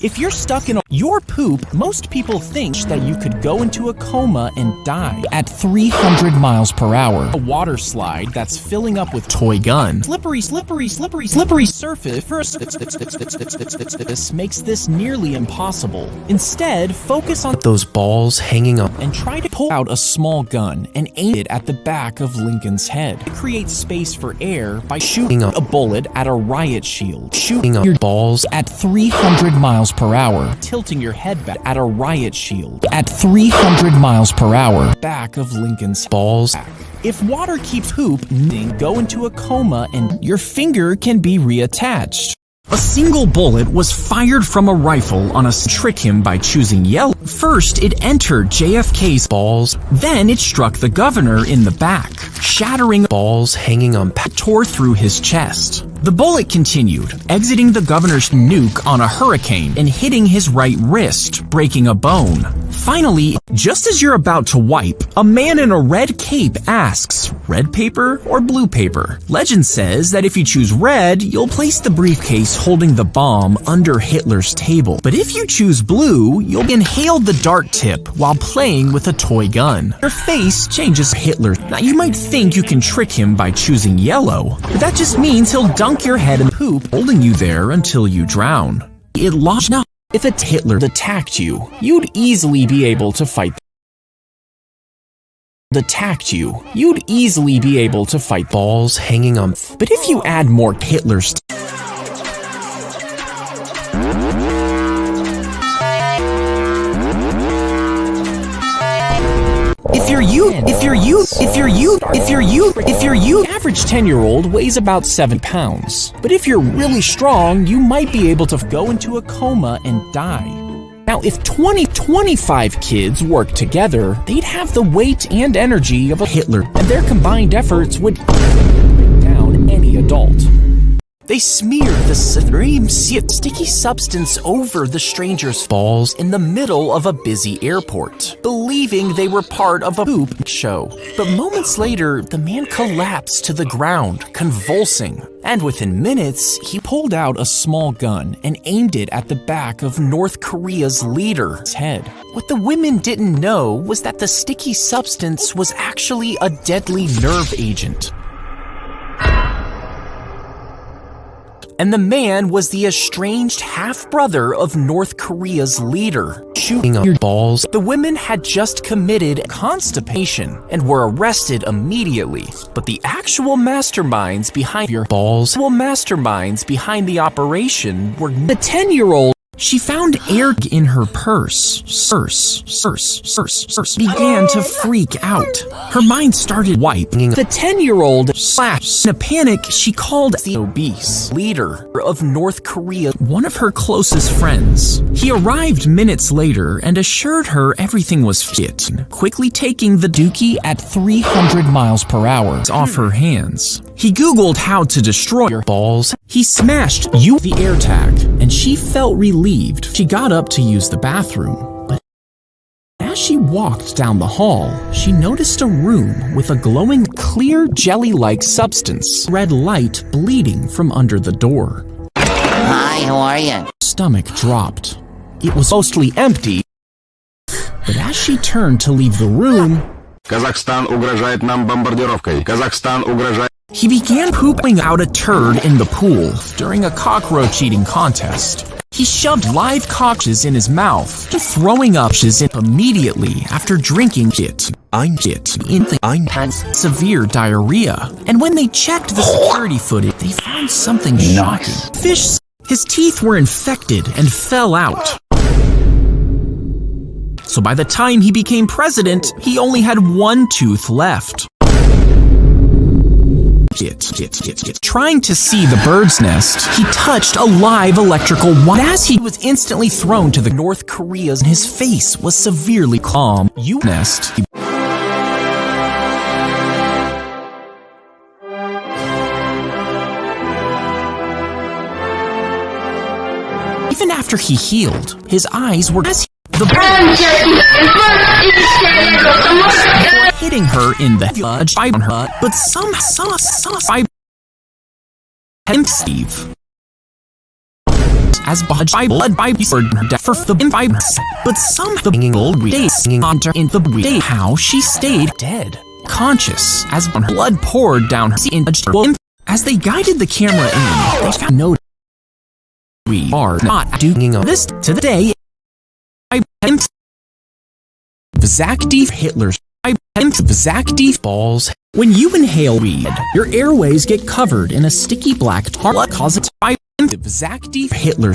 If you're stuck in your poop, most people think that you could go into a coma and die at 300 miles per hour. A water slide that's filling up with toy gun. Slippery surface. This makes this nearly impossible. Instead, focus on those balls hanging up and try to pull out a small gun and aim it at the back of Lincoln's head. Create space for air by shooting a bullet at a riot shield. Shooting up your balls at 300 miles per hour, tilting your head back at a riot shield at 300 miles per hour, back of Lincoln's balls. If water keeps poop, go into a coma and your finger can be reattached. A single bullet was fired from a rifle on a trick him by choosing yellow. First, it entered JFK's balls, then it struck the governor in the back, shattering balls hanging on tore through his chest. The bullet continued, exiting the governor's nuke on a hurricane and hitting his right wrist, breaking a bone. Finally, just as you're about to wipe, a man in a red cape asks, red paper or blue paper? Legend says that if you choose red, you'll place the briefcase holding the bomb under Hitler's table. But if you choose blue, you'll inhale the dart tip while playing with a toy gun. Your face changes Hitler. Now you might think you can trick him by choosing yellow, but that just means he'll dunk your head in poop, holding you there until you drown. It lost now. If a Hitler attacked you, you'd easily be able to fight. You'd easily be able to fight balls hanging on. But if you add more Hitlers, average 10-year-old weighs about 7 pounds. But if you're really strong, you might be able to go into a coma and die. Now, if 25 kids worked together, they'd have the weight and energy of a Hitler, and their combined efforts would bring down any adult. They smeared the sticky substance over the stranger's balls in the middle of a busy airport, believing they were part of a poop show. But moments later, the man collapsed to the ground, convulsing. And within minutes, he pulled out a small gun and aimed it at the back of North Korea's leader's head. What the women didn't know was that the sticky substance was actually a deadly nerve agent. And the man was the estranged half-brother of North Korea's leader. Shooting up your balls. The women had just committed constipation and were arrested immediately. But the actual masterminds behind your balls, behind the operation were the 10-year-old. She found air in her purse. Began to freak out. Her mind started wiping. The 10-year-old in a panic, she called the obese leader of North Korea, one of her closest friends. He arrived minutes later and assured her everything was fit, quickly taking the dookie at 300 miles per hour off her hands. He Googled how to destroy your balls. He smashed the air tag, and she felt relieved. She got up to use the bathroom, but as she walked down the hall, she noticed a room with a glowing, clear, jelly-like substance, red light bleeding from under the door. Hi, how are you? Stomach dropped. It was mostly empty, but as she turned to leave the room, Казахстан угрожает нам бомбардировкой. Казахстан угрожает. He began pooping out a turd in the pool during a cockroach eating contest. He shoved live cockroaches in his mouth, throwing up immediately after drinking it. Had severe diarrhea. And when they checked the security footage, they found something shocking. His teeth were infected and fell out. So by the time he became president, he only had one tooth left. Trying to see the bird's nest, he touched a live electrical wire. As he was instantly thrown to the North Korea's, and his face was severely calm. Nest. Even after he healed, his eyes were hitting her in the on her, but some Steve as by blood by death for the vibes. But some the hanging old days singing on her in the day how she stayed dead, conscious as blood poured down her in as they guided the camera in. They found no. We are not doing this to the day. Zack D. Hitler's Zack D. balls. When you inhale weed, your airways get covered in a sticky black tar causes Zack D. Hitler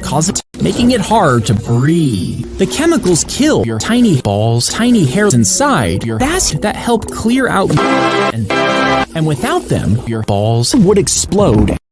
causes making it hard to breathe. The chemicals kill your tiny balls, tiny hairs inside your ass that help clear out and without them, your balls would explode.